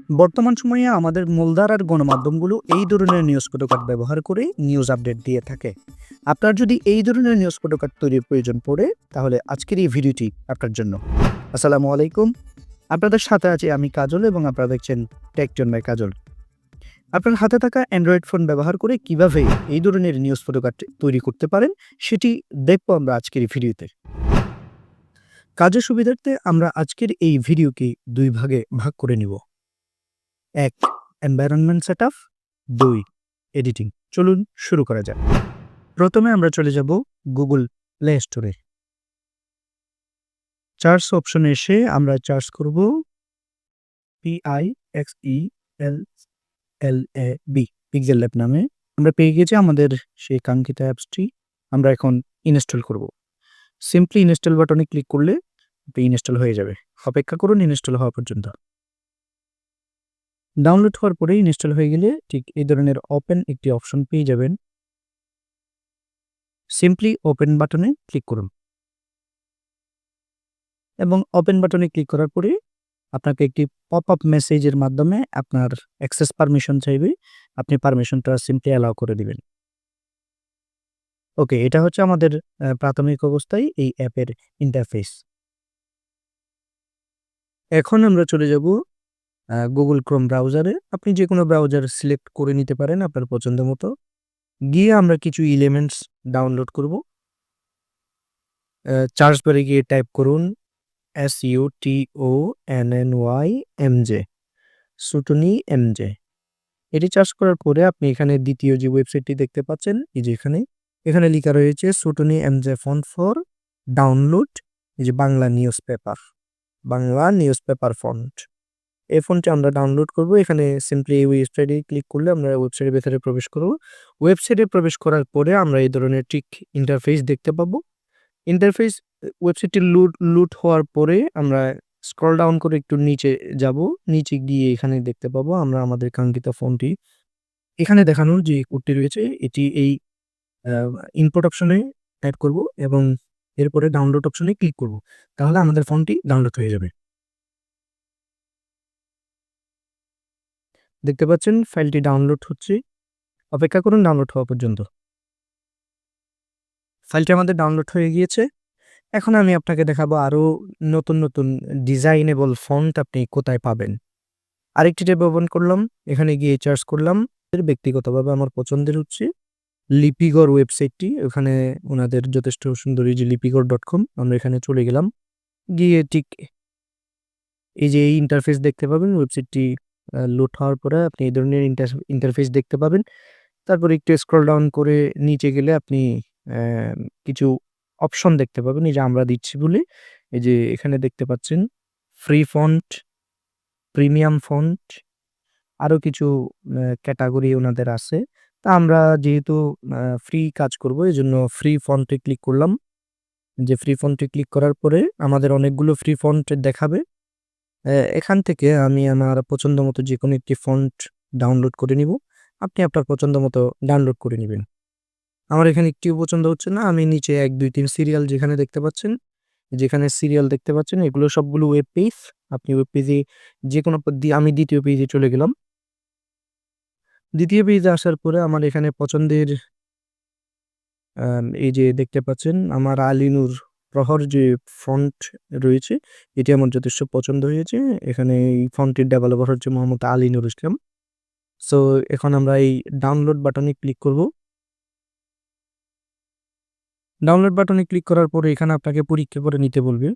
বর্তমান সময়ে আমাদের মূলধারার গণমাধ্যমগুলো এই ধরনের নিউজ ফটোকার্ড ব্যবহার করে নিউজ আপডেট দিয়ে থাকে। আপনার যদি এই ধরনের নিউজ ফটোকার্ড তৈরির প্রয়োজন পড়ে, তাহলে আজকের এই ভিডিওটি আপনার জন্য। আসসালামু আলাইকুম। আপনাদের সাথে আছি আমি কাজল এবং আপনারা দেখছেন টেকজন বাই কাজল। আপনার হাতে থাকা অ্যান্ড্রয়েড ফোন ব্যবহার করে কিভাবে এই ধরনের নিউজ ফটোকার্ড তৈরি করতে পারেন, সেটি দেখবো আমরা আজকের এই ভিডিওতে। কাজের সুবিধার্থে আমরা আজকের এই ভিডিওকে দুই ভাগে ভাগ করে নিব। ১. Environment setup, ২. এডিটিং। চলুন শুরু করা যাক। প্রথমে আমরা চলে যাব গুগল প্লে স্টোরে। সার্চ অপশনে এসে আমরা সার্চ করব PIXELLAB পিক্সেল ল্যাব নামে। আমরা পেয়ে গেছি আমাদের সেই কাঙ্ক্ষিত অ্যাপসটি। আমরা এখন ইনস্টল করব। সিম্পলি ইনস্টল বাটনে ক্লিক করলে ইনস্টল হয়ে যাবে। অপেক্ষা করুন ইনস্টল হওয়া পর্যন্ত। ডাউনলোড হওয়ার পরে ইনস্টল হয়ে গেলে ঠিক এই ধরনের ওপেন একটি অপশন পেয়ে যাবেন। সিম্পলি ওপেন বাটনে ক্লিক করুন এবং ওপেন বাটনে ক্লিক করার পরে আপনাকে একটি পপ আপ মেসেজের মাধ্যমে আপনার অ্যাক্সেস পারমিশন চাইবে। আপনি পারমিশনটা সিম্পলি অ্যালাউ করে দিবেন। ওকে, এটা হচ্ছে আমাদের প্রাথমিক অবস্থায় এই অ্যাপের ইন্টারফেস। এখন আমরা চলে যাব গুগল ক্রোম ব্রাউজারে। আপনি যে কোনো ব্রাউজার সিলেক্ট করে নিতে পারেন আপনার পছন্দ মতো। গিয়ে আমরা কিছু এলিমেন্টস ডাউনলোড করব। সার্চ বারে গিয়ে টাইপ করুন SUTONNYMJ, সুটনি এমজে। এটি সার্চ করার পরে আপনি এখানে দ্বিতীয় যে ওয়েবসাইটটি দেখতে পাচ্ছেন, এই যে এখানে লেখা রয়েছে সুটনি এমজে ফন্ট ফর ডাউনলোড, এই যে বাংলা নিউজ পেপার ফন্ট। এই ফন্টটি আমরা ডাউনলোড করব। এখানে সিম্পলি এই ওয়েবসাইটে ক্লিক করলে আমরা ওয়েবসাইটের ভেতরে প্রবেশ করব। ওয়েবসাইটে প্রবেশ করার পরে আমরা এই ধরনের ঠিক ইন্টারফেস দেখতে পাবো। ইন্টারফেস ওয়েবসাইটটি লুট হওয়ার পরে আমরা স্ক্রল ডাউন করে একটু নিচে যাব। নিচে গিয়ে এখানে দেখতে পাবো আমরা আমাদের কাঙ্ক্ষিত ফোনটি। এখানে দেখানোর যে কোডটি রয়েছে এটি এই ইনপুট অপশনে টাইপ করব এবং এরপরে ডাউনলোড অপশনে ক্লিক করব। তাহলে আমাদের ফোনটি ডাউনলোড হয়ে যাবে। দেখতে পাচ্ছেন ফাইলটি ডাউনলোড হচ্ছে। অপেক্ষা করুন ডাউনলোড হওয়া পর্যন্ত। ফাইলটি আমাদের ডাউনলোড হয়ে গিয়েছে। এখন আমি আপনাকে দেখাবো আরো নতুন ডিজাইনেবল ফন্ট আপনি কোথায় পাবেন। আরেকটি ট্যাব ওপেন করলাম। এখানে গিয়ে সার্চ করলাম। ব্যক্তিগতভাবে আমার পছন্দের হচ্ছে লিপিগড় ওয়েবসাইটটি। ওখানে ওনাদের যথেষ্ট সুন্দর এই যে লিপিগড়.com। আমরা এখানে চলে গেলাম। গিয়ে ঠিক এই যে এই ইন্টারফেস দেখতে পাবেন। ওয়েবসাইটটি লোড হওয়ার পরে আপনি এই ধরনের ইন্টারফেস দেখতে পাবেন। তারপরে একটু স্ক্রল ডাউন করে নিচে গেলে আপনি কিছু অপশন দেখতে পাবেন। এই যে আমরা দিচ্ছি বলে এই যে এখানে দেখতে পাচ্ছেন ফ্রি ফন্ট, প্রিমিয়াম ফন্ট, আরো কিছু ক্যাটাগরি ওনাদের আছে। তা আমরা যেহেতু ফ্রি কাজ করব এজন্য ফ্রি ফন্টে ক্লিক করলাম। যে ফ্রি ফন্টে ক্লিক করার পরে আমাদের অনেকগুলো ফ্রি ফন্ট দেখাবে। এখান থেকে আমি আমার পছন্দ মতো যেকোনো একটি ফন্ট ডাউনলোড করে নিব। আপনি আপনার পছন্দ মতো ডাউনলোড করে নিবেন। আমার এখানে একটিও পছন্দ হচ্ছে না। আমি নিচে ১, ২, ৩ সিরিয়াল যেখানে দেখতে পাচ্ছেন, এগুলো সবগুলো ওয়েব পেজ। আপনি ওয়েব পেজে যেকোনো আমি দ্বিতীয় পেজে চলে গেলাম। দ্বিতীয় পেজে আসার পরে আমার এখানে পছন্দের এই যে দেখতে পাচ্ছেন আমার আলী-নূর প্রহর যে ফন্ট রয়েছে এটি আমার যথেষ্ট পছন্দ হয়েছে। এখানে এই ফন্টটির ডেভেলপার হচ্ছে মোহাম্মদ আলী-নূর ইসলাম। সো এখন আমরা এই ডাউনলোড বাটনে ক্লিক করব। ডাউনলোড বাটনে ক্লিক করার পরে এখানে আপনাকে পরীক্ষা করে নিতে বলবে।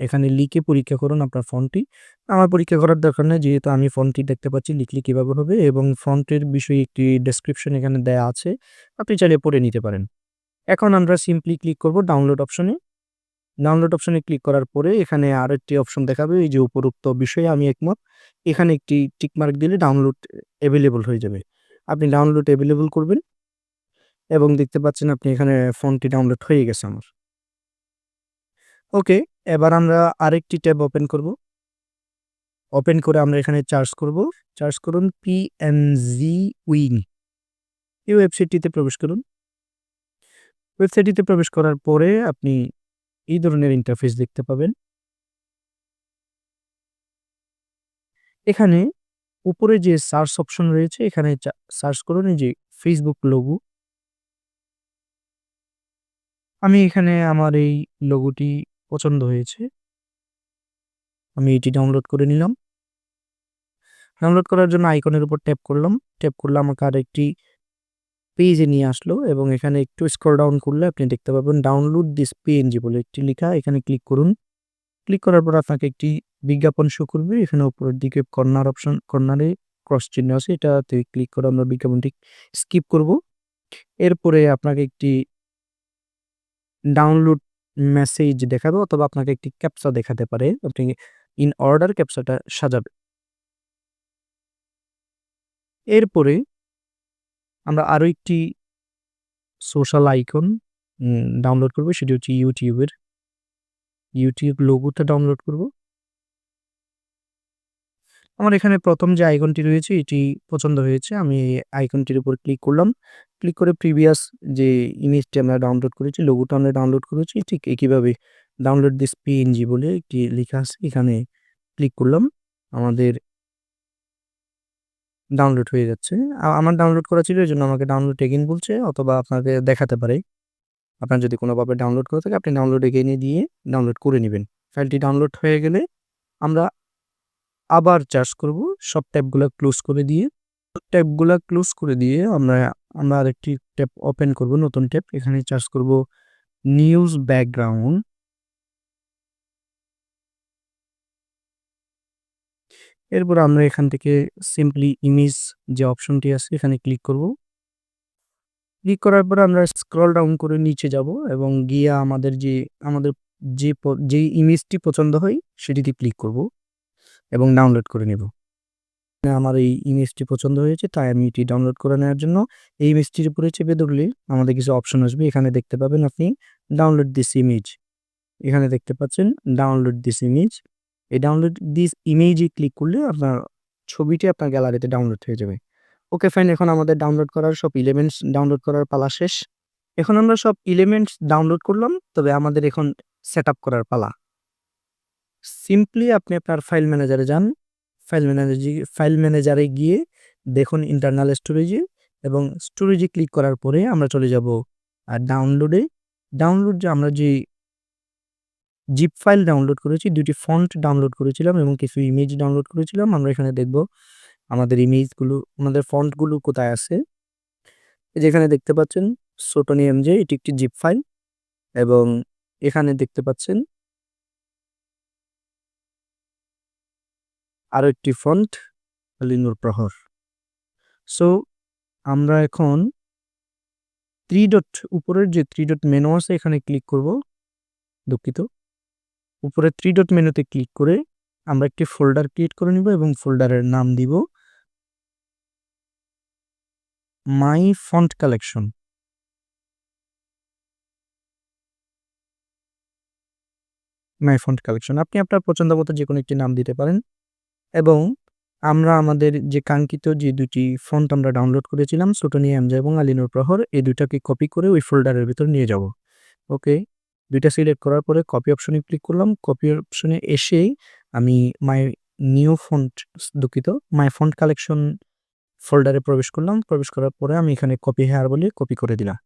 এখানে লিখে পরীক্ষা করুন আপনার ফন্টটি। আমার পরীক্ষা করার দরকার নেই, যেহেতু আমি ফন্টটি দেখতে পাচ্ছি লিখলে কিভাবে হবে এবং ফন্টের বিষয়ে একটি ডেসক্রিপশন এখানে দেয়া আছে। আপনি চাইলে পড়ে নিতে পারেন। এখন আমরা সিম্পলি ক্লিক করব ডাউনলোড অপশনে। ডাউনলোড অপশনে ক্লিক করার পরে এখানে আরেকটি অপশন দেখাবে এই যে উপরোক্ত বিষয়ে আমি একমত। এখানে একটি টিক মার্ক দিলে ডাউনলোড এভেইলেবল হয়ে যাবে। আপনি ডাউনলোড এভেইলেবল করবেন এবং দেখতে পাচ্ছেন আপনি এখানে ফন্টটি ডাউনলোড হয়ে গেছে আমার। ওকে, এবার আমরা আরেকটি ট্যাব ওপেন করব। ওপেন করে আমরা এখানে সার্চ করব। সার্চ করুন PNG উইং। এই ওয়েবসাইটটিতে প্রবেশ করুন। ওয়েবসাইটটিতে প্রবেশ করার পরে আপনি এই ধরনের ইন্টারফেস দেখতে পাবেন। এখানে উপরে যে সার্চ অপশন রয়েছে এখানে সার্চ করুন এই যে ফেসবুক লোগো। আমি এখানে আমার এই লোগোটি পছন্দ হয়েছে। আমি এটি ডাউনলোড করে নিলাম। ডাউনলোড করার জন্য আইকনের উপর ট্যাপ করলাম। ট্যাপ করলে আমাকে আরেকটি পেজে নিয়ে আসলো এবং এখানে একটু স্ক্রল ডাউন করলে আপনি দেখতে পাবেন ডাউনলোড দিস পিএনজি বলে একটি লেখা। এখানে ক্লিক করুন। ক্লিক করার পর আপনাকে একটি বিজ্ঞাপন শো করবে। এখানে উপরের দিকে কর্নারে ক্রস চিহ্ন আছে। এটাতে ক্লিক করে আমরা বিজ্ঞাপনটি স্কিপ করব। এরপরে আপনাকে একটি ডাউনলোড মেসেজ দেখাবে অথবা আপনাকে একটি ক্যাপচা দেখাতে পারে। আপনি ইন অর্ডার ক্যাপচাটা সাজাবেন। এরপরে আমরা আরো একটি সোশ্যাল আইকন ডাউনলোড করব। সেটি হচ্ছে ইউটিউব লোগোটা ডাউনলোড করব। আমার এখানে প্রথম যে আইকনটি রয়েছে এটি পছন্দ হয়েছে। আমি এই আইকনটির উপর ক্লিক করলাম। ক্লিক করে প্রিভিয়াস যে ইমেজটি আমরা ডাউনলোড করেছি, লোগোটা আমরা ডাউনলোড করেছি ঠিক একইভাবে ডাউনলোড দিস পিএনজি বলে একটি লেখা আছে। এখানে ক্লিক করলাম। আমাদের ডাউনলোড হয়ে যাচ্ছে। আমার ডাউনলোড করা ছিল এজন্য আমাকে ডাউনলোড এগেইন বলছে অথবা আপনাকে দেখাতে পারে। আপনার যদি কোনোভাবে ডাউনলোড করা থাকে আপনি ডাউনলোড এগেইন এ দিয়ে ডাউনলোড করে নিবেন। ফাইলটি ডাউনলোড হয়ে গেলে আমরা আবার চার্জ করব সব ট্যাবগুলা ক্লোজ করে দিয়ে। ট্যাবগুলা ক্লোজ করে দিয়ে আমরা আরেকটি ট্যাব ওপেন করব, নতুন ট্যাব। এখানে চার্জ করব নিউজ ব্যাকগ্রাউন্ড। এরপর আমরা এখান থেকে সিম্পলি ইমেজ যে অপশনটি আছে এখানে ক্লিক করব। ক্লিক করার পর আমরা স্ক্রল ডাউন করে নিচে যাব এবং গিয়ে আমাদের যে ইমেজটি পছন্দ হয় সেটিতে ক্লিক করব এবং ডাউনলোড করে নেব। আমার এই ইমেজটি পছন্দ হয়েছে তাই আমি এটি ডাউনলোড করে নেওয়ার জন্য এই ইমেজটির উপরে চেপে ধরলে আমাদের কিছু অপশন আসবে। এখানে দেখতে পাবেন আপনি ডাউনলোড দিস ইমেজ। এখানে দেখতে পাচ্ছেন ডাউনলোড দিস ইমেজ। এই ডাউনলোড দিস ইমেজে ক্লিক করলে আপনার ছবিটি আপনার গ্যালারিতে ডাউনলোড হয়ে যাবে। ওকে ফাইন, এখন আমাদের ডাউনলোড করার সব এলিমেন্টস ডাউনলোড করার পালা শেষ। এখন আমরা সব এলিমেন্টস ডাউনলোড করলাম, তবে আমাদের এখন সেটআপ করার পালা। সিম্পলি আপনি আপনার ফাইল ম্যানেজারে যান। ফাইল ম্যানেজারে গিয়ে দেখুন ইন্টারনাল স্টোরেজে এবং স্টোরেজে ক্লিক করার পরে আমরা চলে যাব ডাউনলোডে। যে আমরা যে জিপ ফাইল ডাউনলোড করেছি, দুটি ফন্ট ডাউনলোড করেছিলাম এবং কিছু ইমেজ ডাউনলোড করেছিলাম। আমরা এখানে দেখব আমাদের ফন্টগুলো কোথায় আছে। যেখানে দেখতে পাচ্ছেন সোটনি এমজে, এটি একটি জিপ ফাইল এবং এখানে দেখতে পাচ্ছেন আরো একটি ফন্ট আলিনুর প্রহর। সো আমরা এখন উপরের যে 3 ডট মেনু আছে এখানে ক্লিক করব। দুঃখিত, উপরে 3 ডট মেনুতে ক্লিক করে আমরা একটি ফোল্ডার ক্রিয়েট করে নিব এবং ফোল্ডারের নাম দিব মাই ফন্ট কালেকশন। আপনি আপনার পছন্দ মতো যে কোনো একটি নাম দিতে পারেন এবং আমরা আমাদের যে কাঙ্ক্ষিত যে দুটি ফন্ট আমরা ডাউনলোড করেছিলাম সোটনি এমজে এবং আলিনুর প্রহর, এই দুটাকে কপি করে ওই ফোল্ডারের ভিতর নিয়ে যাব। ওকে, দুইটা সিলেক্ট করার পরে কপি অপশনে ক্লিক করলাম। কপি অপশনে এসেই আমি মাই ফন্ট কালেকশন ফোল্ডারে প্রবেশ করলাম। প্রবেশ করার পরে আমি এখানে কপি হেয়ার বলে কপি করে দিলাম।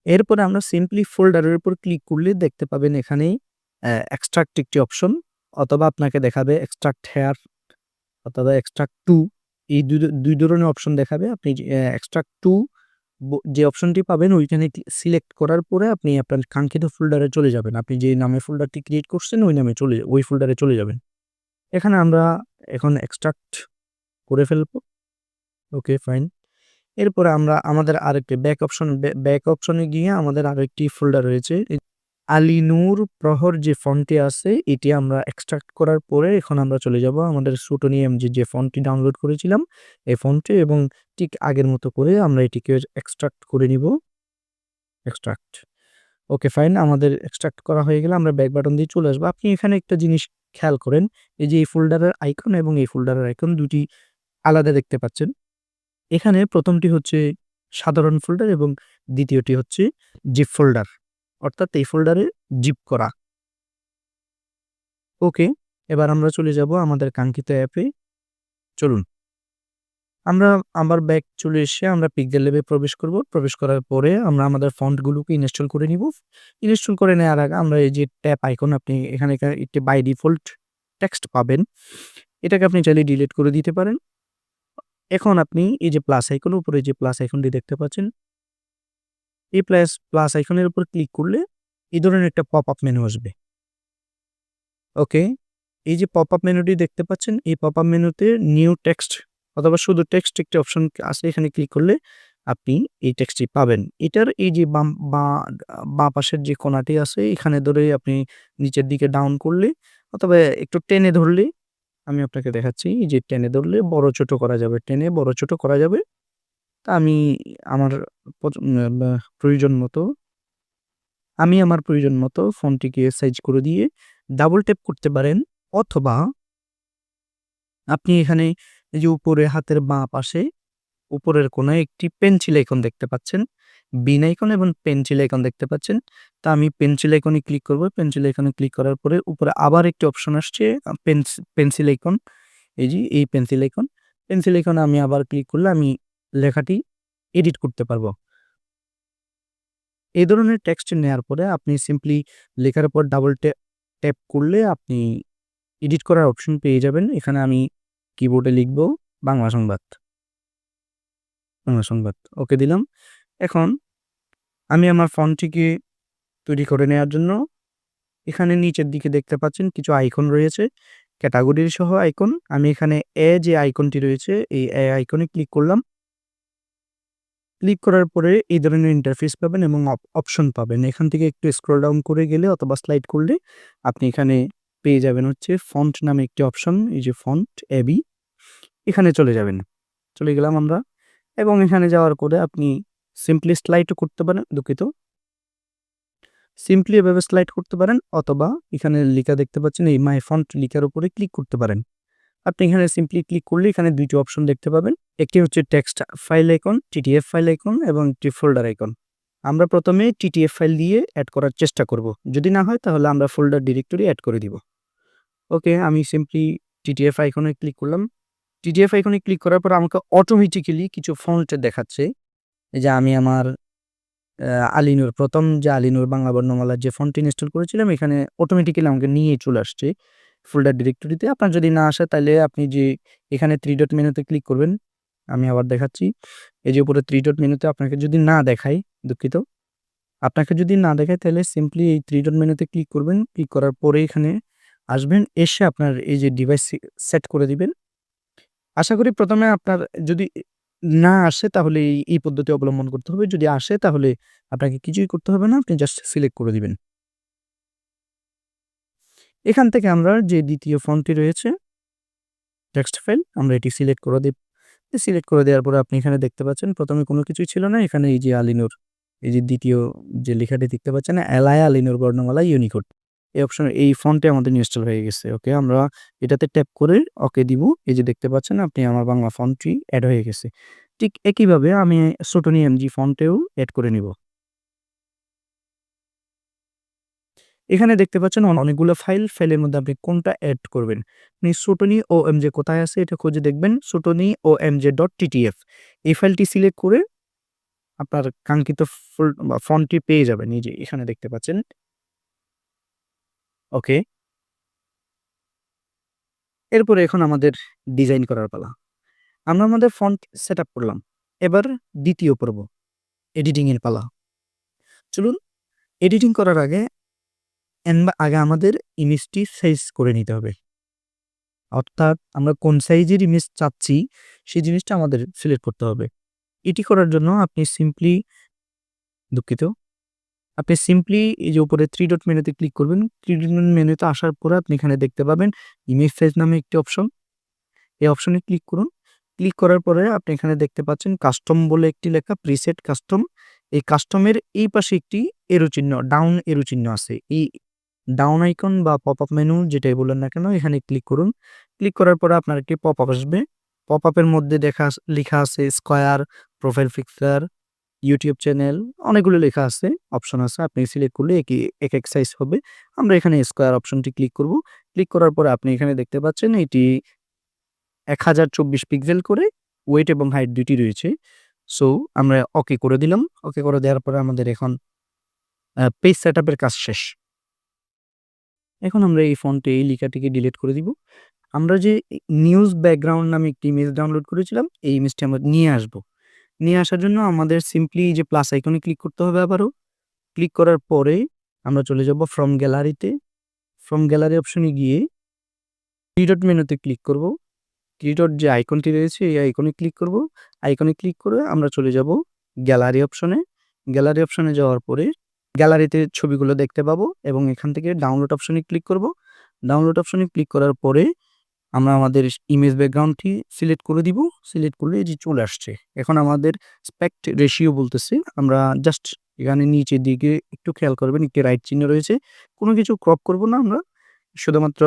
এরপরে আমরা সিম্পলি ফোল্ডারের উপর ক্লিক করলে দেখতে পাবেন এখানে এক্সট্রাক্ট একটি অপশন, অথবা আপনাকে দেখাবে এক্সট্রাক্ট হেয়ার অথবা এক্সট্রাক্ট টু। এই দুই ধরনের অপশন দেখাবে। আপনি এক্সট্রাক্ট টু যে অপশনটি পাবেন ওইখানে সিলেক্ট করার পরে আপনি আপনার কাঙ্ক্ষিত ফোল্ডারে চলে যাবেন। আপনি যে নামে ফোল্ডারটি ক্রিয়েট করছেন ওই ফোল্ডারে চলে যাবেন। এখানে আমরা এখন এক্সট্রাক্ট করে ফেলবো। Okay fine. এরপরে আমরা আমাদের আরেকটি ব্যাক অপশনে গিয়ে আমাদের আরেকটি ফোল্ডার রয়েছে আলিনুর প্রহর যে ফন্টটি আছে এটি আমরা এক্সট্রাক্ট করার পরে এখন আমরা চলে যাব আমাদের সোটনি এমজে যে ফন্টটি ডাউনলোড করেছিলাম এই ফন্টে এবং ঠিক আগের মতো করে আমরা এটিকে এক্সট্রাক্ট করে নিব। এক্সট্রাক্ট। ওকে ফাইন, আমাদের এক্সট্রাক্ট করা হয়ে গেলে আমরা ব্যাক বাটন দিয়ে চলে আসবো। আপনি এখানে একটা জিনিস খেয়াল করেন, এই যে এই ফোল্ডারের আইকন এবং এই ফোল্ডারের আইকন দুটি আলাদা দেখতে পাচ্ছেন। এখানে প্রথমটি হচ্ছে সাধারণ ফোল্ডার এবং দ্বিতীয়টি হচ্ছে জিপ ফোল্ডার, অর্থাৎ এই ফোল্ডারে জিপ করা। ওকে, এবার আমরা চলে যাব আমাদের কাঙ্ক্ষিত অ্যাপে। চলুন। আমরা আবার ব্যাক চলে এসে আমরা পিক্সেল ল্যাবে প্রবেশ করব। প্রবেশ করার পরে আমরা আমাদের ফন্টগুলোকে ইনস্টল করে নিব। ইনস্টল করে নেওয়ার আগে আমরা এই যে ট্যাব আইকন আপনি এখানে একটি বাই ডিফল্ট টেক্সট পাবেন। এটাকে আপনি চাইলে ডিলিট করে দিতে পারেন। এখন আপনি এই যে প্লাস আইকন, উপরে যে প্লাস আইকনটি দেখতে পাচ্ছেন, এই প্লাস আইকনের উপর ক্লিক করলে এই ধরনের একটা পপআপ মেনু আসবে। ওকে? এই যে পপআপ মেনুটি দেখতে পাচ্ছেন, এই পপআপ মেনুতে নিউ টেক্সট অথবা শুধু টেক্সট একটি অপশন আছে, এখানে ক্লিক করলে আপনি এই টেক্সটটি পাবেন। এটার এই যে বাঁ পাশের যে কোণাটি আছে, এখানে ধরে আপনি নিচের দিকে ডাউন করলে অথবা একটু টেনে ধরলে, আমি আপনাকে দেখাচ্ছি, এই যে টেনে ধরলে বড় ছোট করা যাবে, টেনে বড় ছোট করা যাবে। তা আমি আমার প্রয়োজন মতো ফন্টটিকে সাইজ করে দিয়ে ডাবল ট্যাপ করতে পারেন, অথবা আপনি এখানে এই যে উপরে হাতের বাঁ পাশে উপরের কোণায় একটি পেন্সিল আইকন দেখতে পাচ্ছেন, বিন আইকন এবং পেন্সিল আইকন দেখতে পাচ্ছেন। তা আমি পেন্সিল আইকনে ক্লিক করব। পেন্সিল আইকনে ক্লিক করার পরে উপরে আবার একটি অপশন আসছে পেন্সিল আইকন। এই যে এই পেন্সিল আইকন। পেন্সিল আইকনে আমি আবার ক্লিক করলে আমি লেখাটি এডিট করতে পারবো। এই ধরনের টেক্সট নেওয়ার পরে আপনি সিম্পলি লেখার উপর ডাবল ট্যাপ করলে আপনি এডিট করার অপশন পেয়ে যাবেন। এখানে আমি কিবোর্ডে লিখব বাংলা সংবাদ। ওকে দিলাম। এখন আমি আমার ফন্টটিকে তৈরি করে নেওয়ার জন্য এখানে নিচের দিকে দেখতে পাচ্ছেন কিছু আইকন রয়েছে, ক্যাটাগরির সহ আইকন। আমি এখানে যে আইকনটি রয়েছে, এই আইকনে ক্লিক করলাম। ক্লিক করার পরে এই ধরনের ইন্টারফেস পাবেন এবং অপশন পাবেন। এখান থেকে একটু স্ক্রল ডাউন করে গেলে অথবা স্লাইড করলে আপনি এখানে পেয়ে যাবেন হচ্ছে ফন্ট নামে একটি অপশন। এই যে ফন্ট এবি, এখানে চলে যাবেন। চলে গেলাম আমরা, এবং এখানে যাওয়ার পরে আপনি সিম্পলি স্লাইডও করতে পারেন, সিম্পলি এভাবে স্লাইড করতে পারেন, অথবা এখানে লেখা দেখতে পাচ্ছেন এই মাই ফন্ট লেখার উপরে ক্লিক করতে পারেন। আপনি এখানে সিম্পলি ক্লিক করলে এখানে দুইটি অপশন দেখতে পাবেন। একটি হচ্ছে text file icon, TTF file icon, এবং একটি ফোল্ডার আইকন। আমরা প্রথমে টিটিএফ ফাইল দিয়ে অ্যাড করার চেষ্টা করব। যদি না হয় তাহলে আমরা ফোল্ডার ডিরেক্টরি অ্যাড করে দিব। ওকে, আমি সিম্পলি টিটিএফ আইকনে ক্লিক করলাম। টিটিএফ আইকনে ক্লিক করার পর আমাকে অটোমেটিক্যালি কিছু ফন্ট দেখাচ্ছে। এই যে আমি আমার আলিনুর প্রথম যে আলিনুর বাংলা বর্ণমালার যে ফন্ট ইনস্টল করেছিলাম, এখানে অটোমেটিক্যালি আমাকে নিয়ে চলে আসছে ফোল্ডার ডিরেক্টরিতে। আপনার যদি না আসে তাহলে আপনি যে এখানে 3 ডট মেনুতে ক্লিক করবেন। আমি আবার দেখাচ্ছি, এই যে উপরে 3 ডট মেনুতে আপনাকে যদি না দেখায়, দুঃখিত, আপনাকে যদি না দেখায় তাহলে সিম্পলি এই 3 ডট মেনুতে ক্লিক করবেন। ক্লিক করার পরে এখানে আসবেন, এসে আপনার এই যে ডিভাইস সেট করে দিবেন। আশা করি প্রথমে আপনার যদি না আসে তাহলে এই পদ্ধতি অবলম্বন করতে হবে। যদি আসে তাহলে আপনাকে কিছুই করতে হবে না, আপনি জাস্ট সিলেক্ট করে দিবেন। এখান থেকে আমরা যে দ্বিতীয় ফন্টটি রয়েছে টেক্সট ফাইল, আমরা এটি সিলেক্ট করে দিই। সিলেক্ট করে দেওয়ার পরে আপনি এখানে দেখতে পাচ্ছেন প্রথমে কোনো কিছুই ছিল না, এখানে এই যে আলিনুর এই যে দ্বিতীয় যে লেখাটি দেখতে পাচ্ছেন, এলায়া আলিনুর বর্ণমালা ইউনিকোড, এই অপশনে এই ফন্টে আমাদের ইনস্টল হয়ে গেছে। ওকে, আমরা এটাতে ট্যাপ করে ওকে দিব। এই যে দেখতে পাচ্ছেন আপনি আমার বাংলা ফন্টটি অ্যাড হয়ে গেছে। ঠিক একইভাবে আমি সোটনি এমজি ফন্টেও অ্যাড করে নিব। এখানে দেখতে পাচ্ছেন অনেকগুলো ফাইলের মধ্যে আপনি কোনটা অ্যাড করবেন। আপনি সোটনি ওএমজে কোথায় আছে এটা খুঁজে দেখবেন, সোটনি omj.ttf এই ফাইলটি সিলেক্ট করে আপনার কাঙ্ক্ষিত ফন্টটি পেয়ে যাবেন। এই যে এখানে দেখতে পাচ্ছেন। ওকে, এরপরে এখন আমাদের ডিজাইন করার পালা। আমরা আমাদের ফন্ট সেটআপ করলাম। এবার দ্বিতীয় পর্ব, এডিটিং এর পালা। চলুন, এডিটিং করার আগে আমাদের ইমেজটি সাইজ করে নিতে হবে। অর্থাৎ আমরা কোন সাইজের ইমেজ চাচ্ছি সেই জিনিসটা আমাদের সিলেক্ট করতে হবে। এটি করার জন্য আপনি সিম্পলি এই যে উপরে 3 ডট মেনুতে ক্লিক করবেন। 3 ডট মেনুতে আসার পরে আপনি এখানে দেখতে পাবেন ইমেজ সাইজ নামে একটি অপশন। এই অপশনে ক্লিক করুন। ক্লিক করার পরে আপনি এখানে দেখতে পাচ্ছেন কাস্টম বলে একটি লেখা, প্রিসেট কাস্টম। এই কাস্টমের এই পাশে একটি এরো চিহ্ন, ডাউন এরো চিহ্ন আছে। এই ডাউন আইকন বা পপআপ মেনু যেটাই বলেন না কেন, এখানে ক্লিক করুন। ক্লিক করার পরে আপনার একটি পপআপ আসবে। পপআপের মধ্যে লেখা আছে square, profile picture, YouTube channel অনেকগুলো লেখা আছে, অপশন আছে। আপনি সিলেক্ট করলে এক সাইজ হবে। আমরা এখানে স্কয়ার অপশনটি ক্লিক করব। ক্লিক করার পরে আপনি এখানে দেখতে পাচ্ছেন এটি 1024 পিক্সেল করে ওয়েট এবং হাইট দুটি রয়েছে। সো আমরা ওকে করে দিলাম। ওকে করে দেওয়ার পরে আমাদের এখন পেজ সেটআপের কাজ শেষ। এখন আমরা এই ফন্টে এই লেখাটিকে ডিলিট করে দিব। আমরা যে নিউজ ব্যাকগ্রাউন্ড নামে একটি ইমেজ ডাউনলোড করেছিলাম, এই ইমেজটি আমরা নিয়ে আসব। নিয়ে আসার জন্য আমাদের সিম্পলি যে প্লাস আইকনে ক্লিক করতে হবে আবারও। ক্লিক করার পরে আমরা চলে যাব ফ্রম গ্যালারিতে। ফ্রম গ্যালারি অপশনে গিয়ে 3 ডট মেনুতে ক্লিক করব। 3 ডট যে আইকনটি রয়েছে এই আইকনে ক্লিক করব। আইকনে ক্লিক করে আমরা চলে যাব গ্যালারি অপশনে। গ্যালারি অপশনে যাওয়ার পরে গ্যালারিতে ছবিগুলো দেখতে পাবো এবং এখান থেকে ডাউনলোড অপশনে ক্লিক করব। ডাউনলোড অপশনে ক্লিক করার পরে আমরা আমাদের ইমেজ ব্যাকগ্রাউন্ডটি সিলেক্ট করে দিব। সিলেক্ট করলে এই যে চলে আসছে। এখন আমাদের অ্যাসপেক্ট রেশিও বলতেছে। আমরা জাস্ট এখানে নিচের দিকে একটু খেয়াল করবেন, একটি রাইট চিহ্ন রয়েছে। কোনো কিছু ক্রপ করব না আমরা। শুধুমাত্র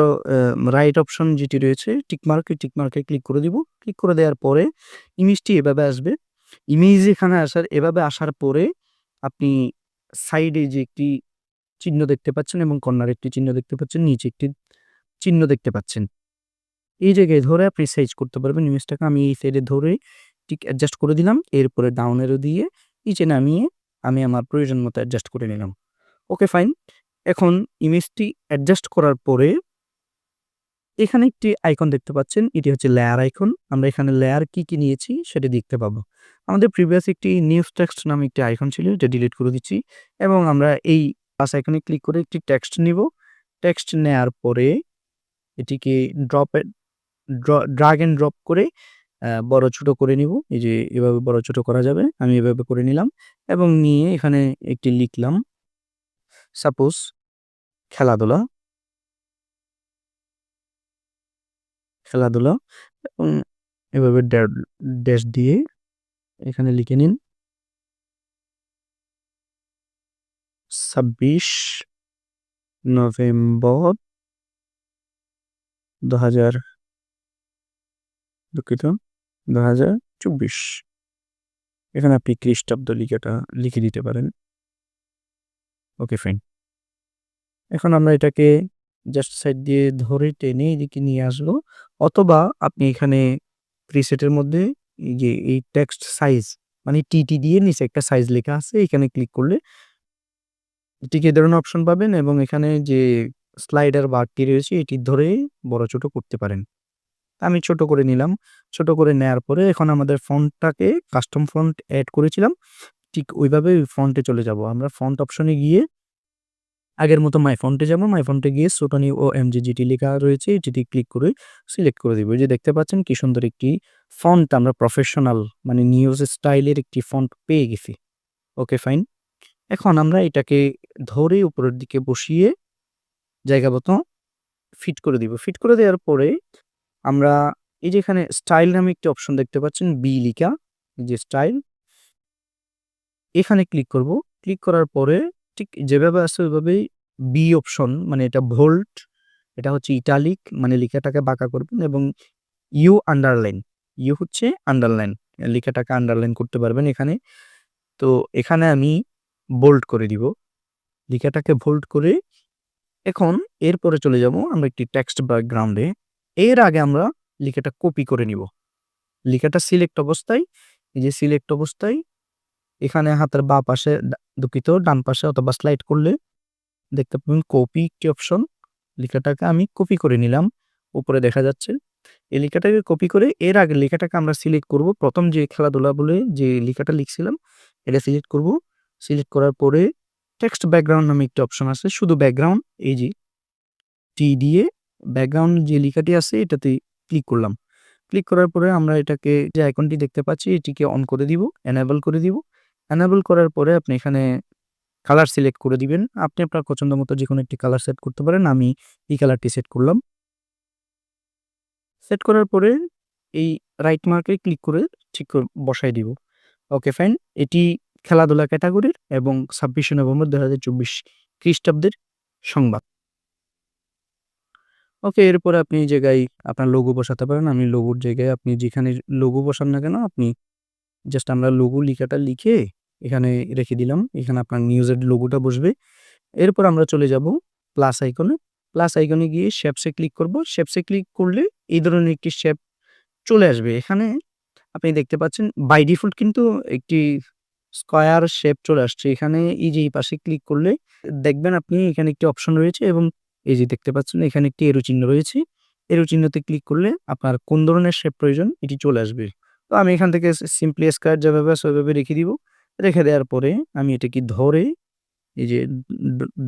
রাইট অপশন যেটি রয়েছে টিকমার্ক, এই টিকমার্কে ক্লিক করে দিব। ক্লিক করে দেওয়ার পরে ইমেজটি এভাবে আসবে। ইমেজ এখানে এভাবে আসার পরে আপনি সাইডে যে একটি চিহ্ন দেখতে পাচ্ছেন এবং কর্নারে একটি চিহ্ন দেখতে পাচ্ছেন, নিচে একটি চিহ্ন দেখতে পাচ্ছেন। এই জায়গায় ধরে আপনি সাইজ করতে পারবেন ইমেজটাকে। আমি এই সাইডে ধরে ঠিক অ্যাডজাস্ট করে দিলাম। এরপরে ডাউন অ্যারো দিয়ে নিচে নামিয়ে আমি আমার প্রয়োজন মতো অ্যাডজাস্ট করে নিলাম। Okay fine. এখন ইমেজটি অ্যাডজাস্ট করার পরে এখানে একটি আইকন দেখতে পাচ্ছেন। এটি হচ্ছে লেয়ার আইকন। আমরা এখানে লেয়ার কি নিয়েছি সেটা দেখতে পাবো। আমাদের প্রিভিয়াস একটি নিউজ টেক্সট নামে একটি আইকন ছিল, এটা ডিলিট করে দিচ্ছি এবং আমরা এই প্লাস আইকনে ক্লিক করে একটি টেক্সট নিব। টেক্সট নেয়ার পরে এটিকে ড্রাগ এন্ড ড্রপ করে বড় ছোট করে নিব। এই যে এভাবে বড় ছোট করা যাবে। আমি এভাবে করে নিলাম এবং নিয়ে এখানে একটি লিখলাম সাপোজ খেলাধুলা, খেলাধুলা এবং এভাবে ড্যাশ দিয়ে এখানে লিখে নিন 26 নভেম্বর 2000 দুঃখিত 2024। এখানে আপনি খ্রিস্টাব্দ লিখে দিতে পারেন। Okay fine. এখন আমরা এটাকে জাস্ট সাইড দিয়ে ধরে টেনে এদিকে নিয়ে আসবো, অথবা আপনি এখানে প্রিসেটের মধ্যে এই যে এই টেক্সট সাইজ মানে টিটি দিয়ে নিচে একটা সাইজ লেখা আছে, এখানে ক্লিক করলে এটিকে এই ধরনের অপশন পাবেন এবং এখানে যে স্লাইডার বারটি রয়েছে এটি ধরে বড় ছোট করতে পারেন। আমি ছোট করে নিলাম। ছোট করে নেয়ার পরে এখন আমাদের ফন্টটাকে কাস্টম ফন্ট এড করেছিলাম, ঠিক ওইভাবে ওই ফন্টে চলে যাব। আমরা ফন্ট অপশনে গিয়ে আগের মতো মাই ফন্টে যাব। মাই ফন্টে গিয়ে সোটানি ও এমজি যেটি লেখা রয়েছে এটিতে ক্লিক করে সিলেক্ট করে দিব। এই যে দেখতে পাচ্ছেন কি সুন্দর একটি ফন্ট আমরা প্রফেশনাল মানে নিউজ স্টাইলের একটি ফন্ট পেয়ে গেছি। Okay fine. এখন আমরা এটাকে ধরে উপরের দিকে বসিয়ে জায়গা মতো ফিট করে দিব। ফিট করে দেওয়ার পরে আমরা এই যে এখানে স্টাইল নামে একটি অপশন দেখতে পাচ্ছেন, বি লিখা, এই যে স্টাইল, এখানে ক্লিক করব। ক্লিক করার পরে ঠিক যেভাবে আছে ওইভাবেই বি অপশন মানে এটা ভোল্ট, এটা হচ্ছে ইটালিক মানে লেখাটাকে বাঁকা করবেন এবং ইউ আন্ডারলাইন, ইউ হচ্ছে আন্ডারলাইন, লেখাটাকে আন্ডারলাইন করতে পারবেন এখানে। তো এখানে আমি বোল্ড করে দিব, লেখাটাকে ভোল্ট করে এখন এরপরে চলে যাব আমরা একটি টেক্সট ব্যাকগ্রাউন্ডে। এর আগে আমরা লেখাটা কপি করে নিব। লেখাটা সিলেক্ট অবস্থায়, এই যে সিলেক্ট অবস্থায় এখানে হাতের বাঁ পাশে দুঃখিত ডান পাশে অথবা স্লাইড করলে দেখতে পাবেন কপি একটি অপশন। লেখাটাকে আমি কপি করে নিলাম, উপরে দেখা যাচ্ছে। এই লেখাটাকে কপি করে এর আগে লেখাটাকে আমরা সিলেক্ট করব। প্রথম যে খেলাধুলা বলে যে লেখাটা লিখছিলাম এটা সিলেক্ট করব। সিলেক্ট করার পরে টেক্সট ব্যাকগ্রাউন্ড নামে একটি অপশন আছে, শুধু ব্যাকগ্রাউন্ড, এই যে টি দিয়ে ব্যাকগ্রাউন্ড যে লেখাটি আছে এটাতে ক্লিক করলাম। ক্লিক করার পরে আমরা এটাকে যে আইকনটি দেখতে পাচ্ছি এটিকে অন করে দিব, এনেবল করে দিব। এনেবল করার পরে আপনি এখানে কালার সিলেক্ট করে দিবেন। আপনি আপনার পছন্দ মতো যেকোনো একটি কালার সেট করতে পারেন। আমি এই কালারটি সেট করলাম। সেট করার পরে এই রাইট মার্কে ক্লিক করে ঠিক বসাই দিব। Okay fine. এটি খেলাধুলা ক্যাটাগরির এবং 26 নভেম্বর 2024 খ্রিস্টাব্দের সংবাদ। ওকে, এরপরে আপনি এই জায়গায় আপনার লোগো বসাতে পারেন। আমি লোগোর জায়গায় আপনি যেখানে লোগো বসান না কেন আপনি জাস্ট আমরা লোগো লেখাটা লিখে এখানে রেখে দিলাম। এখানে আপনার নিউজের লোগোটা বসবে। এরপর আমরা চলে যাব প্লাস আইকনে। প্লাস আইকনে গিয়ে শেপস এ ক্লিক করব। শেপস এ ক্লিক করলে এই ধরনের একটি শেপ চলে আসবে। এখানে আপনি দেখতে পাচ্ছেন বাই ডিফল্ট কিন্তু একটি স্কয়ার শেপ চলে আসছে। এখানে এই যে এই পাশে ক্লিক করলে দেখবেন আপনি এখানে একটি অপশন রয়েছে এবং এই যে দেখতে পাচ্ছেন এখানে একটি এরো চিহ্ন রয়েছে। এরো চিহ্নতে ক্লিক করলে আপনার কোন ধরনের শেপ প্রয়োজন এটি চলে আসবে। তো আমি এখান থেকে সিম্পলি স্কয়ার যেভাবে আছে ওইভাবে রেখে দিব। রেখে দেওয়ার পরে আমি এটাকে ধরে এই যে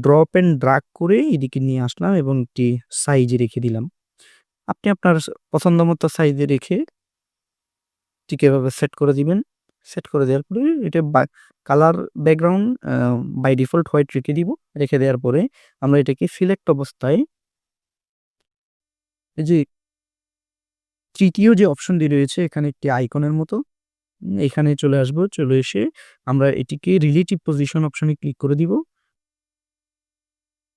ড্রপ অ্যান্ড ড্রাগ করে এদিকে নিয়ে আসলাম এবং একটি সাইজে রেখে দিলাম। আপনি আপনার পছন্দ মতো সাইজে রেখে ঠিক এভাবে সেট করে দিবেন। সেট করে দেওয়ার পরে এটা colour background by default white রেখে দিব। রেখে দেওয়ার পরে আমরা এটাকে সিলেক্ট অবস্থায় এই যে ৩য় যে অপশনটি রয়েছে এখানে একটি আইকনের মতো এখানে চলে আসবো। চলে এসে আমরা এটিকে রিলেটিভ পজিশন অপশনে ক্লিক করে দিব।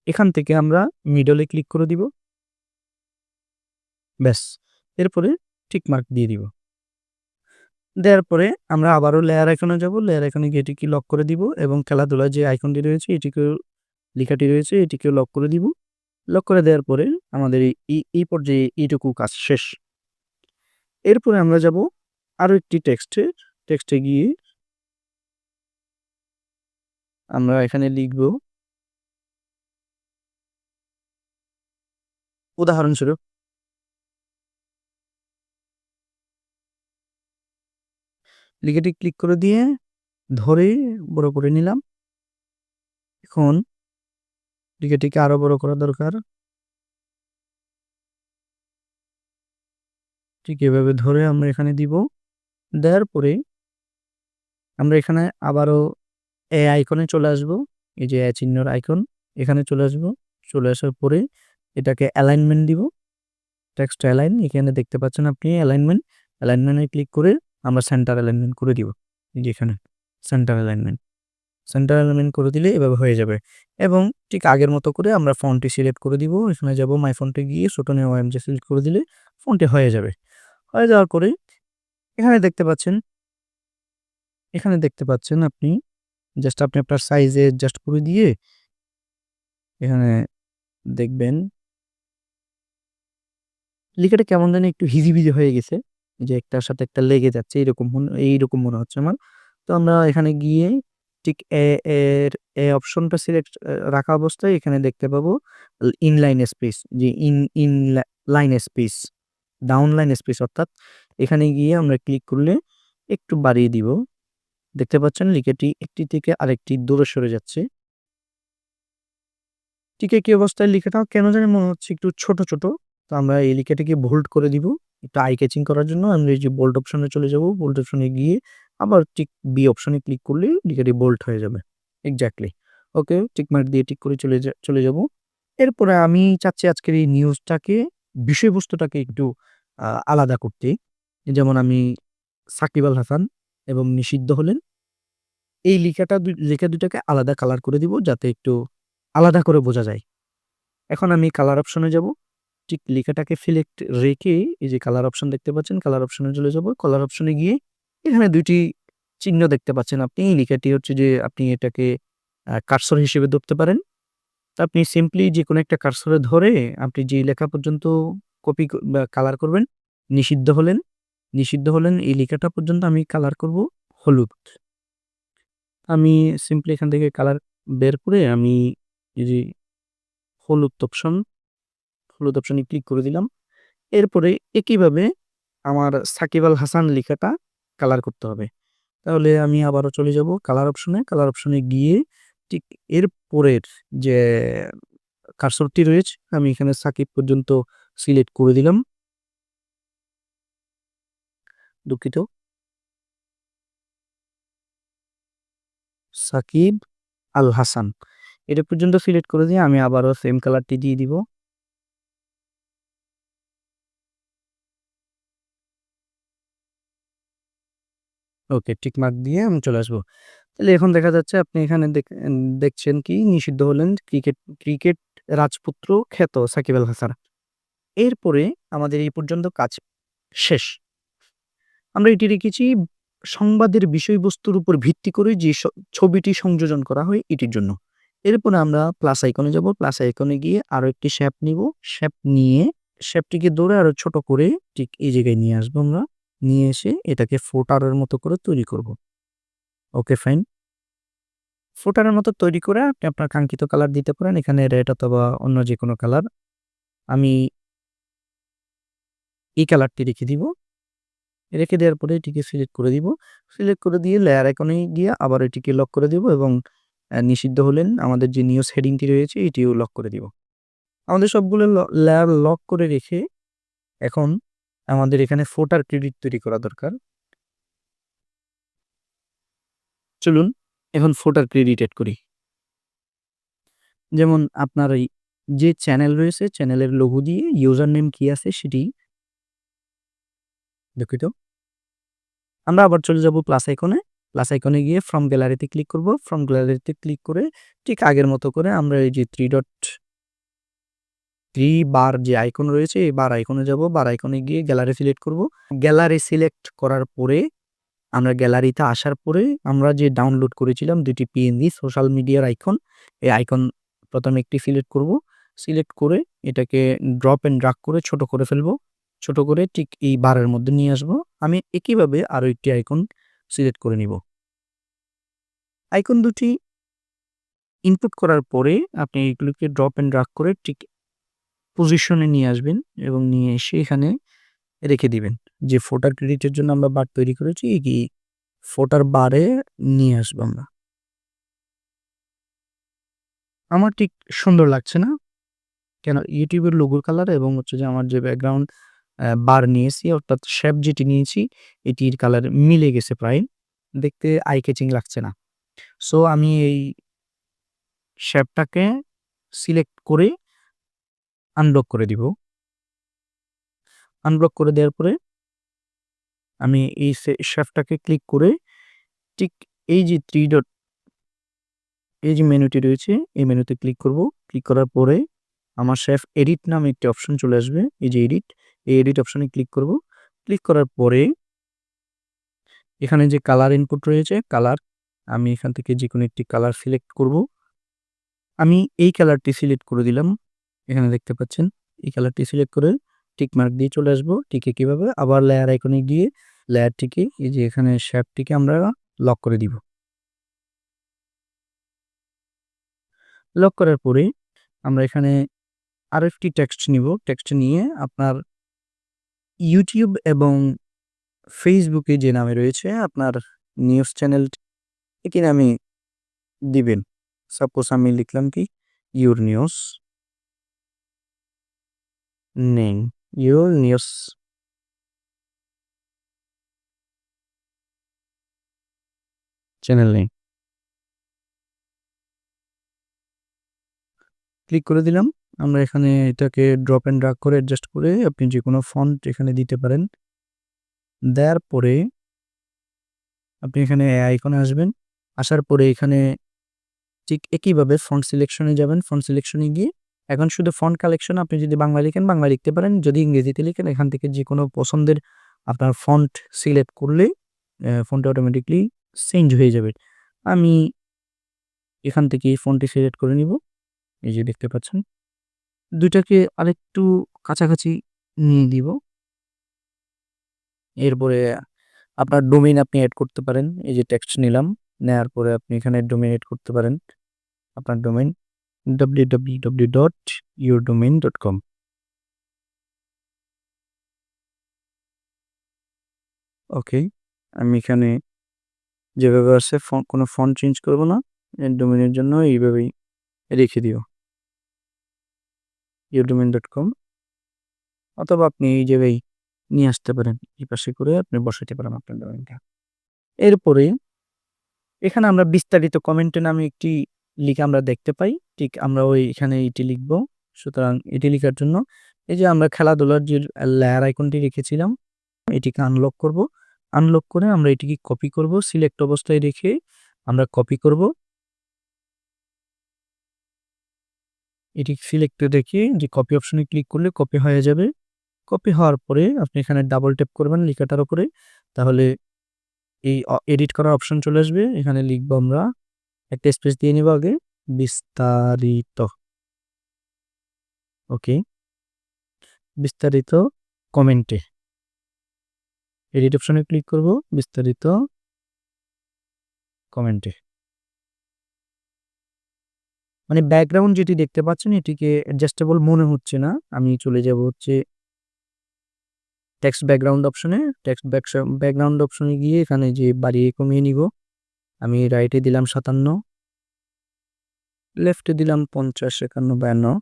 এখান থেকে আমরা মিডলে ক্লিক করে দিব। ব্যাস! এরপরে টিক মার্ক দিয়ে দিব। দেওয়ার পরে আমরা আবারও লেয়ার আইকনে যাব। লেয়ার আইকনে গিয়ে এটিকে লক করে দিব এবং খেলাধুলার যে আইকনটি রয়েছে এটিকেও লেখাটি রয়েছে এটিকেও লক করে দিব। লক করে দেওয়ার পরে আমাদের এই পর্যায়ে এইটুকু কাজ শেষ। এরপরে আমরা যাব আরো একটি টেক্সটে গিয়ে আমরা এখানে লিখব উদাহরণস্বরূপ লিখেটি ক্লিক করে দিয়ে ধরে বড় করে নিলাম। এখন লিখেটিকে আরো বড় করা দরকার। ঠিক এভাবে ধরে আমরা এখানে দিব। দেওয়ার পরে আমরা এখানে আবারও আইকনে চলে আসবো। এই যে চিহ্নর আইকন এখানে চলে আসবো। চলে আসার পরে এটাকে অ্যালাইনমেন্ট দিব। টেক্সট অ্যালাইন এখানে দেখতে পাচ্ছেন আপনি অ্যালাইনমেন্টে ক্লিক করে আমরা সেন্টার অ্যালাইনমেন্ট করে দিব। এই যে এখানে সেন্টার অ্যালাইনমেন্ট করে দিলে এভাবে হয়ে যাবে এবং ঠিক আগের মতো করে আমরা ফন্টটি সিলেক্ট করে দিব। এখানে যাব মাই ফন্টে গিয়ে ছোটনে ওএমজি সিলেক্ট করে দিলে ফন্টে হয়ে যাবে। হয়ে যাওয়ার পরে এখানে দেখতে পাচ্ছেন আপনি জাস্ট আপনি আপনার সাইজে অ্যাডজাস্ট করে দিয়ে এখানে দেখবেন লেখাটা কেমন জানি একটু হিজিবিজি হয়ে গেছে। যে একটার সাথে একটা লেগে যাচ্ছে এইরকম মনে হচ্ছে আমার। তো আমরা এখানে গিয়ে ঠিক অপশনটা সিলেক্ট রাখা অবস্থায় এখানে দেখতে পাবো ইনলাইন স্পেস যে in line space, down line space অর্থাৎ এখানে গিয়ে আমরা ক্লিক করলে একটু বাড়িয়ে দিব। দেখতে পাচ্ছেন লেখাটি একটি থেকে আরেকটি দূরে সরে যাচ্ছে। ঠিক একই অবস্থায় লেখাটাও কেন জানি মনে হচ্ছে একটু ছোট। তো আমরা এই লেখাটাকে বোল্ড করে দিব। একটু আই ক্যাচিং করার জন্য আমরা এই যে বোল্ড অপশনে চলে যাব। বোল্ড অপশনে গিয়ে আবার ঠিক বি অপশনে ক্লিক করলে লেখাটি বোল্ড হয়ে যাবে। এক্সাক্টলি। ওকে, টিক মার্ক দিয়ে টিক করে চলে যাব। এরপরে আমি চাচ্ছি আজকের এই নিউজটাকে বিষয়বস্তুটাকে একটু আলাদা করতে। যেমন আমি সাকিব আল হাসান এবং নিষিদ্ধ হলেন এই লেখা দুটাকে আলাদা কালার করে দিব যাতে একটু আলাদা করে বোঝা যায়। এখন আমি কালার অপশনে যাব। ঠিক লেখাটাকে সিলেক্ট রেখে এই যে কালার অপশন দেখতে পাচ্ছেন, কালার অপশনে চলে যাব। কালার অপশনে গিয়ে এখানে ২ টি চিহ্ন দেখতে পাচ্ছেন আপনি। এই লেখাটি হচ্ছে যে আপনি এটাকে কার্সর হিসেবে ধরতে পারেন। তো আপনি সিম্পলি যেকোনো একটা কার্সরে ধরে আপনি যে লেখা পর্যন্ত কপি বা কালার করবেন। নিষিদ্ধ হলেন এই লেখাটা পর্যন্ত আমি কালার করব হলুদ। আমি সিম্পলি এখান থেকে কালার বের করে আমি এই যে হলুদ অপশনে ক্লিক করে দিলাম। এরপরে একইভাবে আমার সাকিব আল হাসান লেখাটা কালার করতে হবে। তাহলে আমি আবারও চলে যাব কালার অপশনে গিয়ে ঠিক এর পরের যে কার্সরটি রয়েছে আমি এখানে সাকিব পর্যন্ত সিলেক্ট করে দিলাম। দুঃখিত। সাকিব আল হাসান। এটা পর্যন্ত সিলেক্ট করে দিয়ে আমি আবারও সেম কালারটি দিয়ে দিব। ওকে, টিক মার্ক দিয়ে আমি চলে আসবো। তাহলে এখন দেখা যাচ্ছে আপনি এখানে দেখছেন কি নিষিদ্ধ হলেন ক্রিকেট রাজপুত্র খ্যাত সাকিব আল হাসান। এরপরে আমাদের এই পর্যন্ত কাজ শেষ। আমরা এটি রেখেছি সংবাদের বিষয়বস্তুর উপর ভিত্তি করে যে ছবিটি সংযোজন করা হয় এটির জন্য। এরপরে আমরা প্লাস আইকনে যাব। প্লাস আইকনে গিয়ে আরো একটি শেপ নিব। শেপ নিয়ে শেপটিকে ধরে আরো ছোট করে ঠিক এই জায়গায় নিয়ে আসবো আমরা। নিয়ে এসে এটাকে ফোটারের মতো করে তৈরি করব। Okay fine. ফোটারের মতো তৈরি করে আপনি আপনার কাঙ্ক্ষিত কালার দিতে পারেন। এখানে রেড অথবা অন্য যেকোনো কালার। আমি এই কালারটি রেখে দিব। রেখে দেওয়ার পরে এটিকে সিলেক্ট করে দিব। সিলেক্ট করে দিয়ে লেয়ার আইকনে গিয়ে আবার এটিকে লক করে দিব এবং নিষিদ্ধ হলেন আমাদের যে নিউজ হেডিংটি রয়েছে এটিও লক করে দিব। আমাদের সবগুলো লেয়ার লক করে রেখে এখন আমাদের এখানে ফোটার ক্রেডিট তৈরি করা দরকার। চলুন এখন ফোটার ক্রেডিট এড করি। যেমন আপনার এই যে চ্যানেল রয়েছে চ্যানেলের লোগো দিয়ে ইউজার নেম কি আছে সেটি দুঃখিত। আমরা আবার চলে যাব প্লাস আইকনে। প্লাস আইকনে গিয়ে ফ্রম গ্যালারিতে ক্লিক করব। ফ্রম গ্যালারিতে ক্লিক করে ঠিক আগের মতো করে আমরা এই যে 3 বার যে আইকন রয়েছে এই বার আইকনে যাব। বার আইকনে গিয়ে গ্যালারি সিলেক্ট করব। গ্যালারি সিলেক্ট করার পরে আমরা গ্যালারিতে আসার পরে আমরা যে ডাউনলোড করেছিলাম 2টি পিএনজি সোশ্যাল মিডিয়ার আইকন, এই আইকন প্রথমে একটি সিলেক্ট করব। সিলেক্ট করে এটাকে ড্রপ এন্ড ড্রাগ করে ছোট করে ফেলবো। ছোট করে ঠিক এই বারের মধ্যে নিয়ে আসবো। আমি একইভাবে আরো একটি আইকন সিলেক্ট করে নিব। আইকন দুটি ইনপুট করার পরে আপনি এগুলোকে ড্রপ এন্ড ড্রাগ করে ঠিক পজিশনে নিয়ে আসবেন এবং নিয়ে এসে এখানে রেখে দিবেন। যে ফোটার ক্রেডিটের জন্য আমরা বার তৈরি করেছি এই ফোটার বারে নিয়ে আসবো আমরা। আমার ঠিক সুন্দর লাগছে না। কেন? ইউটিউবের লোগোর কালার এবং হচ্ছে যে আমার যে ব্যাকগ্রাউন্ড বার নিয়েছি অর্থাৎ শেপ যেটি নিয়েছি এটির কালার মিলে গেছে প্রায়। দেখতে আই ক্যাচিং লাগছে না। সো আমি এই শেপটাকে সিলেক্ট করে আনব্লক করে দিব। আনব্লক করে দেওয়ার পরে আমি এই শেপটাকে ক্লিক করে ঠিক এই যে 3 ডট এই যে মেনুটি রয়েছে এই মেনুতে ক্লিক করব। ক্লিক করার পরে আমার শেফ এডিট নামে একটি অপশন চলে আসবে। এই যে এডিট, এই এডিট অপশনে ক্লিক করব। ক্লিক করার পরে এখানে যে কালার ইনপুট রয়েছে কালার, আমি এখান থেকে যেকোনো একটি কালার সিলেক্ট করব। আমি এই কালারটি সিলেক্ট করে দিলাম। এখানে দেখতে পাচ্ছেন এই কালারটি সিলেক্ট করে টিক মার্ক দিয়ে চলে আসবো। ঠিক একইভাবে আবার লেয়ার আইকনে গিয়ে লেয়ারটিকে এই যে এখানে শেপটিকে আমরা লক করে দিব। লক করার পরে আমরা এখানে আরো একটি টেক্সট নিব। টেক্সট নিয়ে আপনার ইউটিউব এবং ফেসবুকে যে নামে রয়েছে আপনার নিউজ চ্যানেল একই নামে দিবেন। সাপোজ আমি লিখলাম কি your news name, your news channel name. Click করে দিলাম। আমরা এখানে এটাকে ড্রপ এন্ড ড্রাগ করে অ্যাডজাস্ট করে আপনি যেকোনো ফন্ট এখানে দিতে পারেন। দেওয়ার পরে আপনি এখানে আইকনে আসবেন। আসার পরে এখানে ঠিক একইভাবে ফন্ট সিলেকশনে যাবেন। ফন্ট সিলেকশনে গিয়ে এখন শুধু ফন্ট কালেকশন আপনি যদি বাংলা লিখেন বাংলা লিখতে পারেন। যদি ইংরেজিতে লিখেন এখান থেকে যেকোনো পছন্দের আপনার ফন্ট সিলেক্ট করলে ফন্টটা অটোমেটিকলি চেঞ্জ হয়ে যাবে। আমি এখান থেকে এই ফন্টটি সিলেক্ট করে নিব। এই যে দেখতে পাচ্ছেন। ২টাকে আরেকটু কাছাকাছি নিয়ে দিব। এরপরে আপনার ডোমেইন আপনি এড করতে পারেন। এই যে টেক্সট নিলাম। নেওয়ার পরে আপনি এখানে ডোমেইন এড করতে পারেন। আপনার ডোমেইন www.yourdomain.com। ওকে। আমি এখানে যেভাবে আছে কোনো ফন্ট চেঞ্জ করব না। ডোমেইনের জন্য এইভাবেই রেখে দিও। yourdomain.com অথবা আপনি এই জায়গায় নিয়ে আসতে পারেন। এই পাশে করে আপনি বসাতে পারেন আপনার ডোমেইনটা। এরপরে এখানে আমরা বিস্তারিত কমেন্টে নামে একটি লিখে আমরা দেখতে পাই। ঠিক আমরা এখানে এটি লিখব। সুতরাং এটি লিখার জন্য এই যে আমরা খেলাধুলার যে লেয়ার আইকনটি রেখেছিলাম এটিকে আনলক করব। আনলক করে আমরা এটিকে কপি করব। সিলেক্ট অবস্থায় রেখে আমরা কপি করব। এটি সিলেক্ট রেখে যে কপি অপশনে ক্লিক করলে কপি হয়ে যাবে। কপি হওয়ার পরে আপনি এখানে ডাবল ট্যাপ করবেন লেখাটার উপরে। তাহলে এই এডিট করার অপশন চলে আসবে। এখানে লিখবো আমরা, একটা স্পেস দিয়ে নিব আগে, বিস্তারিত। ওকে, বিস্তারিত কমেন্টে এডিট অপশনে ক্লিক করব, বিস্তারিত কমেন্টে। মানে ব্যাকগ্রাউন্ড যেটি দেখতে পাচ্ছেন এটিকে অ্যাডজাস্টেবল মনে হচ্ছে না। আমি চলে যাব হচ্ছে টেক্সট ব্যাকগ্রাউন্ড অপশনে। টেক্সট ব্যাকগ্রাউন্ড অপশনে গিয়ে এখানে যে বাড়িয়ে কমিয়ে নিব। আমি রাইটে দিলাম 57, লেফটে দিলাম 50, 51, 52,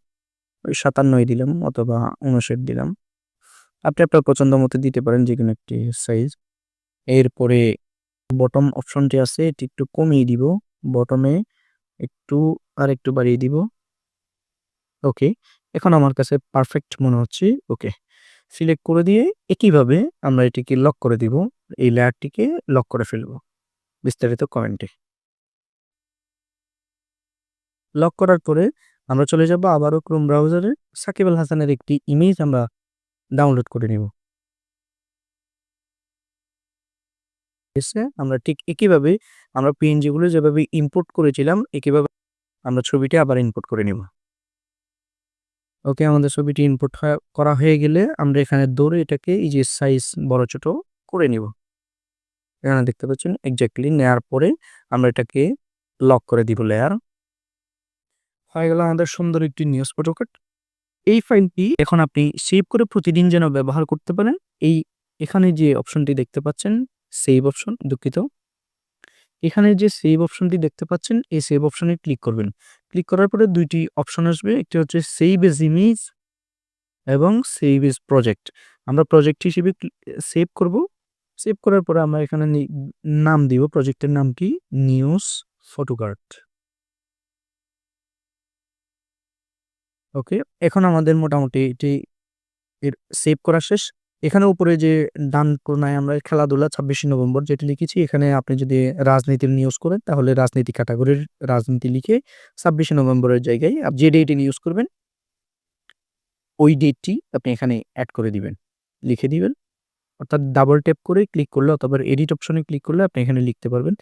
ওই 57ই দিলাম অথবা 59 দিলাম। আপনি আপনার পছন্দ মতো দিতে পারেন যে কোনো একটি সাইজ। এরপরে বটম অপশনটি আছে, এটি একটু কমিয়ে দিব, বটমে একটু আর একটু বাড়িয়ে দিব। ওকে, এখন আমার কাছে পারফেক্ট মনে হচ্ছে। ওকে, সিলেক্ট করে দিয়ে একইভাবে আমরা এটিকে লক করে দিব, এই লেয়ারটিকে লক করে ফেলব বিস্তারিত কমেন্টে। লক করার পরে আমরা চলে যাব আবারও ক্রোম ব্রাউজারে, সাকিব আল হাসানের একটি ইমেজ আমরা ডাউনলোড করে নিব। আমরা ঠিক একইভাবে আমরা পিএনজি গুলো যেভাবে ইম্পোর্ট করেছিলাম একইভাবে আমরা ছবিটি আবার ইম্পোর্ট করে নিব। ওকে, আমাদের ছবিটি ইম্পোর্ট করা হয়ে গেলে আমরা এখানে দৌড়ে এটাকে এই যে সাইজ বড় ছোট করে নিব। এখানে দেখতে পাচ্ছেন এক্স্যাক্টলি নেওয়ার পরে আমরা এটাকে লক করে দিব লেয়ার। হয়ে গেল আমাদের সুন্দর একটি নিউজ ফটোকার্ড। এই ফাইলটি এখন আপনি সেভ করে প্রতিদিন যেন ব্যবহার করতে পারেন, এখানে যে অপশনটি দেখতে পাচ্ছেন সেভ অপশন, দুঃখিত, এখানে যে সেভ অপশনটি দেখতে পাচ্ছেন এই সেভ অপশনে ক্লিক করবেন। ক্লিক করার পরে দুইটি অপশন আসবে, একটি হচ্ছে সেভ এজ ইমেজ এবং সেভ এজ প্রজেক্ট। আমরা প্রজেক্ট হিসেবে সেভ করব। সেভ করার পরে আমরা এখানে নাম দিব, প্রজেক্টের নাম কি, নিউজ ফটোকার্ড। ওকে, এখন আমাদের মোটামুটি এটি এর সেভ করা শেষ। এখানে উপরে যে ডান কোনায় আমরা খেলাধুলা 26শে নভেম্বর যেটি লিখেছি, এখানে আপনি যদি রাজনীতির নিউজ করেন তাহলে রাজনীতি ক্যাটাগরির রাজনীতি লিখে 26শে নভেম্বরের জায়গায় যে ডেটে নিউজ করবেন ওই ডেটটি আপনি এখানে অ্যাড করে দিবেন, লিখে দিবেন। অর্থাৎ ডাবল ট্যাপ করে ক্লিক করলে অথবা এডিট অপশনে ক্লিক করলে আপনি এখানে লিখতে পারবেন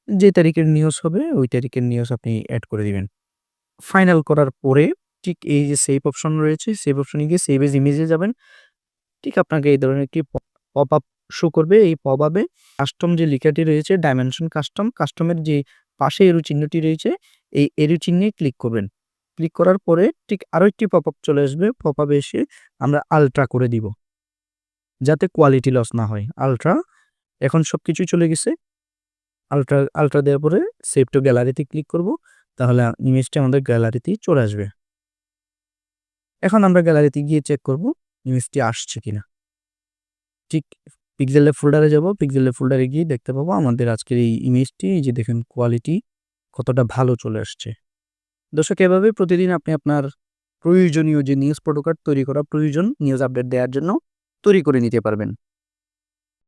যে তারিখের নিউজ হবে ওই তারিখের নিউজ আপনি অ্যাড করে দিবেন। ফাইনাল করার পরে ঠিক এই যে সেভ অপশন রয়েছে, সেভ অপশনে গিয়ে সেভ এজ ইমেজে যাবেন। ঠিক আপনাকে এই ধরনের একটি পপ আপ শো করবে। এই পপ আপে কাস্টম যে লেখাটি রয়েছে ডাইমেনশন কাস্টম, কাস্টমের যে পাশে এরো চিহ্নটি রয়েছে এই এরো চিহ্নে ক্লিক করবেন। ক্লিক করার পরে ঠিক আরো একটি পপ আপ চলে আসবে। পপ আপে এসে আমরা আলট্রা করে দিব যাতে কোয়ালিটি লস না হয়। আলট্রা, এখন সবকিছুই চলে গেছে। আলট্রা দেওয়ার পরে সেভ টু গ্যালারিতে ক্লিক করব, তাহলে ইমেজটা আমাদের গ্যালারিতেই চলে আসবে। এখন আমরা গ্যালারিতে গিয়ে চেক করব ইমেজটি আসছে কিনা। ঠিক পিক্সেলের ফোল্ডারে যাব, পিক্সেলের ফোল্ডারে গিয়ে দেখতে পাবো আমাদের আজকের এই ইমেজটি, এই যে দেখেন কোয়ালিটি কতটা ভালো চলে আসছে। দর্শক, এভাবে প্রতিদিন আপনি আপনার প্রয়োজনীয় যে নিউজ ফটোকার্ড তৈরি করা প্রয়োজন নিউজ আপডেট দেওয়ার জন্য তৈরি করে নিতে পারবেন।